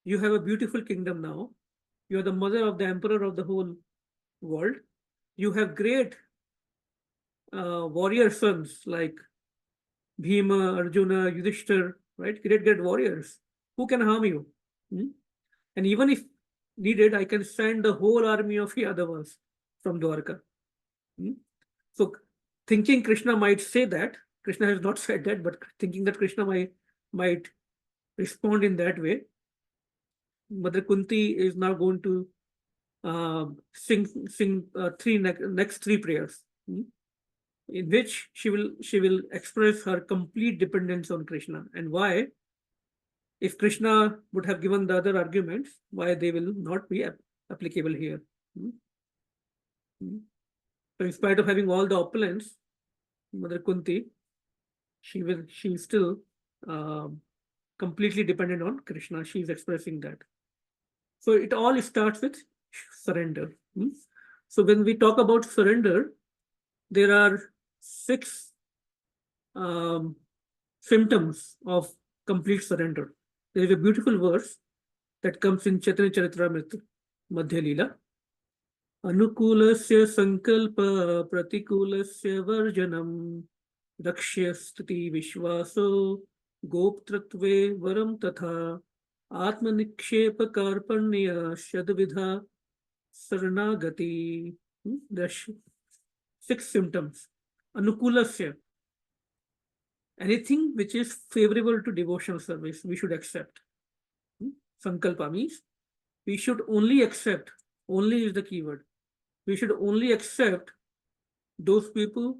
You have a beautiful kingdom now. You are the mother of the emperor of the whole world. You have great warrior sons like Bhima, Arjuna, Yudhishthir, right? Great warriors. Who can harm you? And even if needed, I can send the whole army of Yadavas from Dwarka. So thinking Krishna might say that, Krishna has not said that, but thinking that Krishna might respond in that way, Mother Kunti is now going to sing next three prayers, in which she will express her complete dependence on Krishna, and why, if Krishna would have given the other arguments, why they will not be applicable here. So in spite of having all the opulence, Mother Kunti, she's still completely dependent on Krishna. She's expressing that. So it all starts with surrender. So when we talk about surrender, there are 6 symptoms of complete surrender. There is a beautiful verse that comes in Chaitanya Charitamrita, Madhya Leela. Anukulasya sankalpa pratikulasya varjanam rakshya stiti vishvaso goptratve varam tatha atmanikshepa karpanya shadvidha saranagati. There's 6 symptoms. Anukulasya, anything which is favorable to devotional service, we should accept. Sankalpa means we should only accept, only is the keyword. We should only accept those people,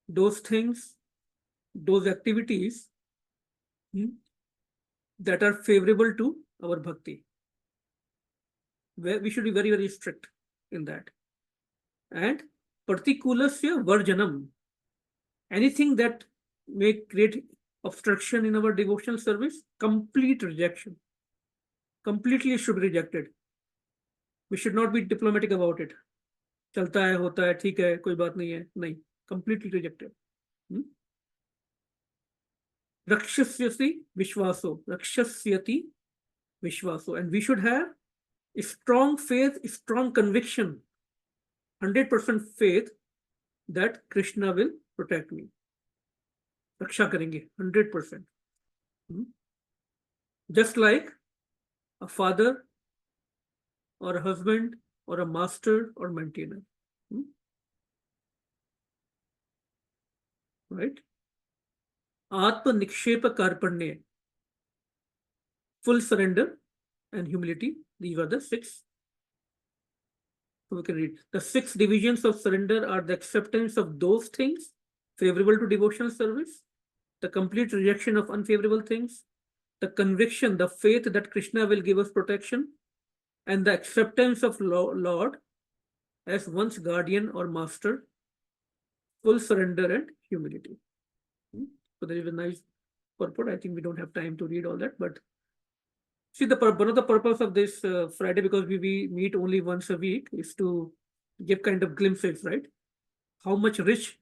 those things, those activities that are favorable to our bhakti. We should be very strict in that. And partikulasya varjanam, anything that may create obstruction in our devotional service, complete rejection. Completely should be rejected. We should not be diplomatic about it. Chalta hai, hota hai, theek hai, koi baat nahi hai. Nahi, completely rejected. Rakshasyati vishvaso. Rakshasyati vishvaso. And we should have a strong faith, a strong conviction, 100% faith that Krishna will protect me. Raksha karenge, 100%. Just like a father or a husband or a master or maintainer. Right? Atma Nikshepa Karpanye, full surrender and humility. These are the 6. So we can read. The 6 divisions of surrender are the acceptance of those things favorable to devotional service, the complete rejection of unfavorable things, the conviction, the faith that Krishna will give us protection, and the acceptance of Lord as one's guardian or master, full surrender and humility. So there is a nice purport. I think we don't have time to read all that, but see, one of the purpose of this Friday, because we meet only once a week, is to give kind of glimpses, right? How much rich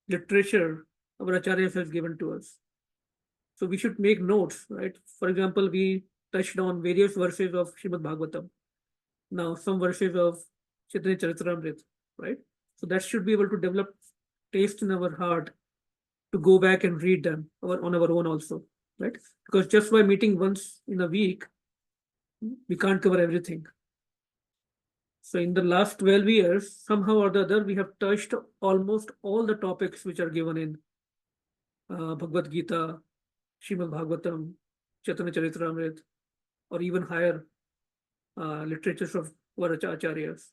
literature our acharyas has given to us. So we should make notes, right? For example, we touched on various verses of Srimad Bhagavatam. Now, some verses of Chaitanya Charitamrita, right? So that should be able to develop taste in our heart to go back and read them on our own also, right? Because just by meeting once in a week, we can't cover everything. So in the last 12 years, somehow or the other, we have touched almost all the topics which are given in Bhagavad Gita, Srimad Bhagavatam, Chaitanya Charitamrita, or even higher literatures of our acharyas.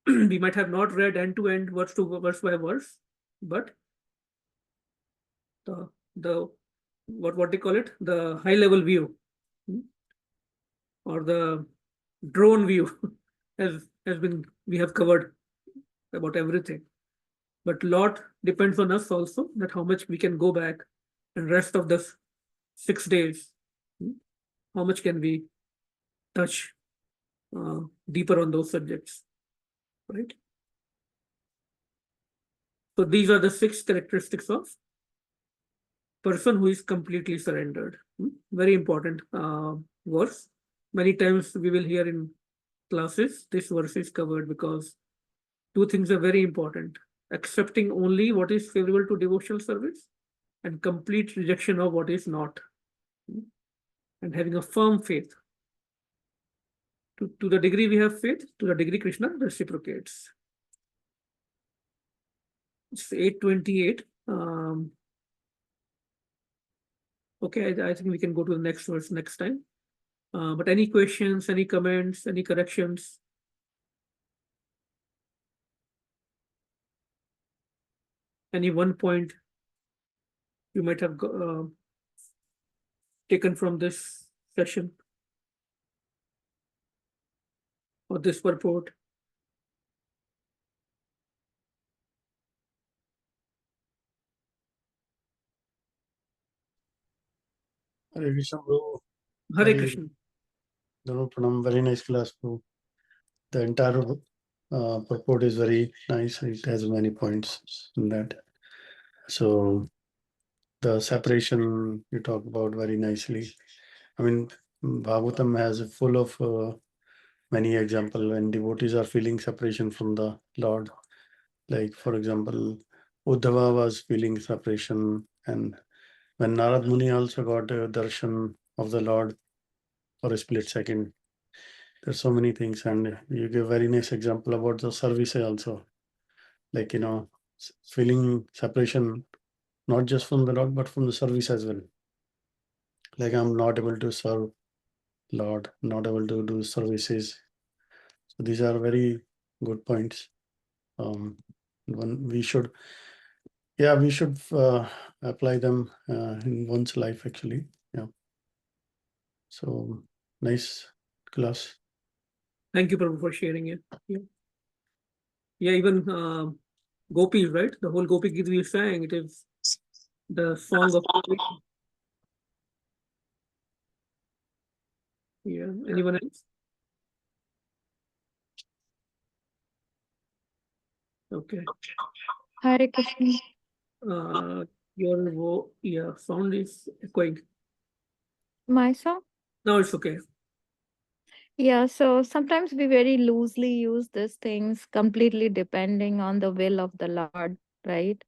We might have not read end to end, verse by verse, but the what they call it, the high level view or the drone view has been, we have covered about everything. But lot depends on us also, that how much we can go back and rest of the 6 days, how much can we touch deeper on those subjects, right? So these are the 6 characteristics of person who is completely surrendered. Very important verse. Many times we will hear in classes, this verse is covered because 2 things are very important. Accepting only what is favorable to devotional service and complete rejection of what is not. And having a firm faith. To the degree we have faith, to the degree Krishna reciprocates. It's 8:28. Okay, I think we can go to the next verse next time. But any questions, any comments, any corrections? Any one point you might have taken from this session or this purport? Hare Krishna, bro. Hare Krishna. Pranam, very nice class, bro. The entire purport is very nice. It has many points in that. So the separation you talk about very nicely. I mean, Bhagavatam has full of many examples when devotees are feeling separation from the Lord. Like, for example, Uddhava was feeling separation, and when Narad Muni also got a darshan of the Lord for a split second. There's so many things, and you give very nice example about the service also. Like, feeling separation, not just from the Lord, but from the service as well. Like, I'm not able to serve Lord, not able to do services. So these are very good points. We should apply them in one's life actually. Yeah. So nice class. Thank you, Prabhu, for sharing it. Yeah, even Gopi, right? The whole Gopi Gita we sang, it is the song of. Yeah, anyone else? Okay. Hare Krishna. Your sound is echoing. My song? Now it's okay. Yeah, so sometimes we very loosely use these things, completely depending on the will of the Lord, right?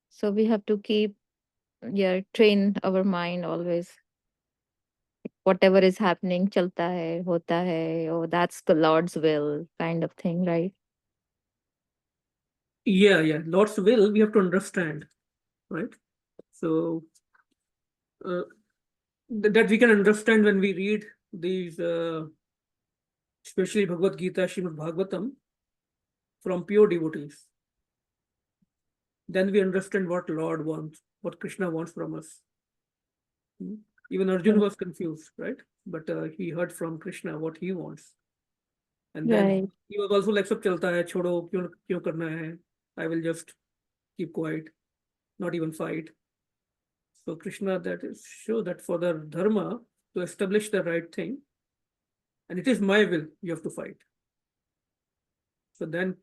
So we have to keep, train our mind always. Whatever is happening, chalta hai, hota hai, oh, that's the Lord's will, kind of thing, right? Yeah. Lord's will, we have to understand, right? So that we can understand when we read these, especially Bhagavad Gita, Srimad Bhagavatam, from pure devotees. Then we understand what Lord wants, what Krishna wants from us. Even Arjuna was confused, right? But he heard from Krishna what he wants. And then Right. he was also like, sab chalta hai, chodo, kyun karna hai? I will just keep quiet, not even fight. So Krishna, that is show that for the dharma to establish the right thing, and it is my will, you have to fight. So then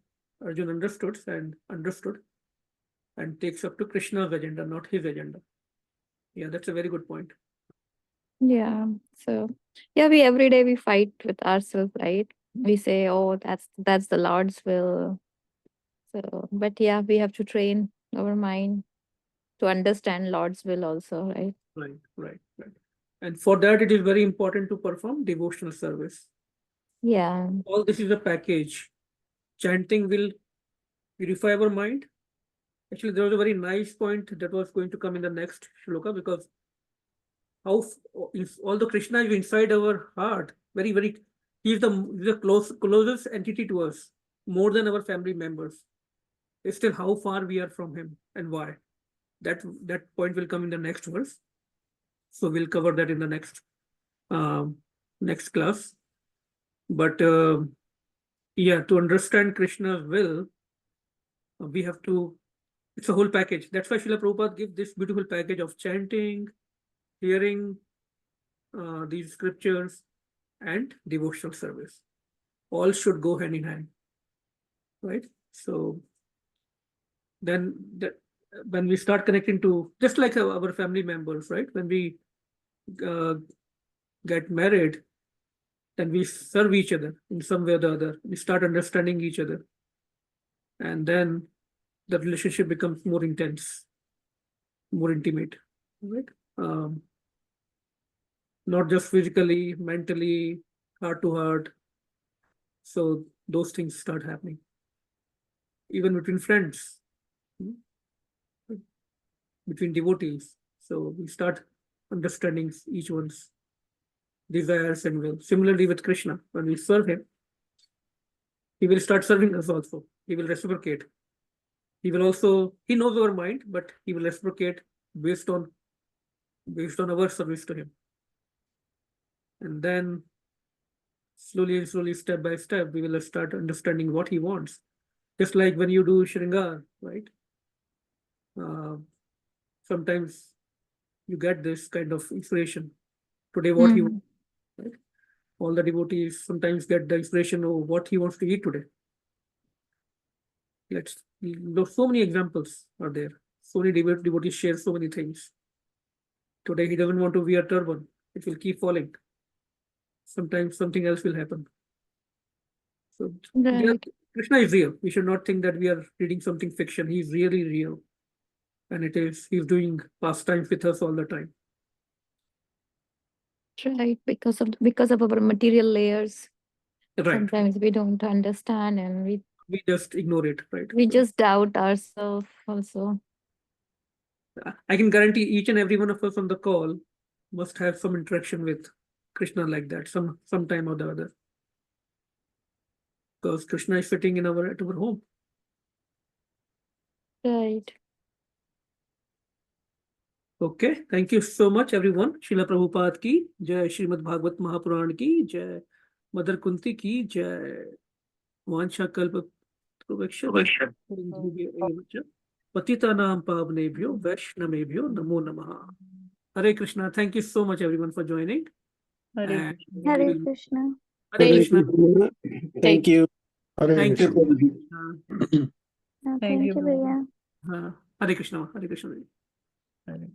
Arjuna understood and takes up to Krishna's agenda, not his agenda. Yeah, that's a very good point. Yeah. So yeah, we every day we fight with ourselves, right? We say, oh, that's the Lord's will. So, but yeah, we have to train our mind to understand Lord's will also, right? Right. And for that, it is very important to perform devotional service. Yeah. All this is a package. Chanting will purify our mind. Actually, there was a very nice point that was going to come in the next shloka, because how if although Krishna is inside our heart, very, he's the closest entity to us, more than our family members. It's still how far we are from him and why. That point will come in the next verse. So we'll cover that in the next class. But yeah, to understand Krishna's will, we have to, it's a whole package. That's why Srila Prabhupada gives this beautiful package of chanting, hearing these scriptures, and devotional service. All should go hand in hand, right? So then when we start connecting to, just like our family members, right? When we get married, then we serve each other in some way or the other. We start understanding each other. And then the relationship becomes more intense, more intimate, right? Not just physically, mentally, heart to heart. So those things start happening. Even between friends, between devotees. So we start understanding each one's desires and will. Similarly with Krishna, when we serve him, he will start serving us also. He will reciprocate. He will also, he knows our mind, but he will reciprocate based on our service to him. And then slowly, step by step, we will start understanding what he wants. Just like when you do Shringar, right? Sometimes you get this kind of inspiration. Today, what he wants, right? All the devotees sometimes get the inspiration of what he wants to eat today. So many examples are there. So many devotees share so many things. Today, he doesn't want to wear turban. It will keep falling. Sometimes something else will happen. So Right. Krishna is real. We should not think that we are reading something fiction. He's really real. And he's doing pastimes with us all the time. Right. Because of our material layers. Right. Sometimes we don't understand and we just ignore it, right? We just doubt ourselves also. I can guarantee each and every one of us on the call must have some interaction with Krishna like that, some time or the other. Because Krishna is sitting at our home. Right. Okay, thank you so much, everyone. Srila Prabhupada ki jai, Srimad Bhagavatam Mahapuran ki jai, Mother Kunti ki jai, Vansha Kalpa Patitanam Pavnebhyo Vaishnavebhyo Namo Namaha. Hare Krishna. Thank you so much, everyone, for joining. Hare Hare Krishna. Hare Krishna. Thank you. Hare Thank Krishna. you. Thank you, Bhaiya. Hare Krishna. Hare Krishna. Hare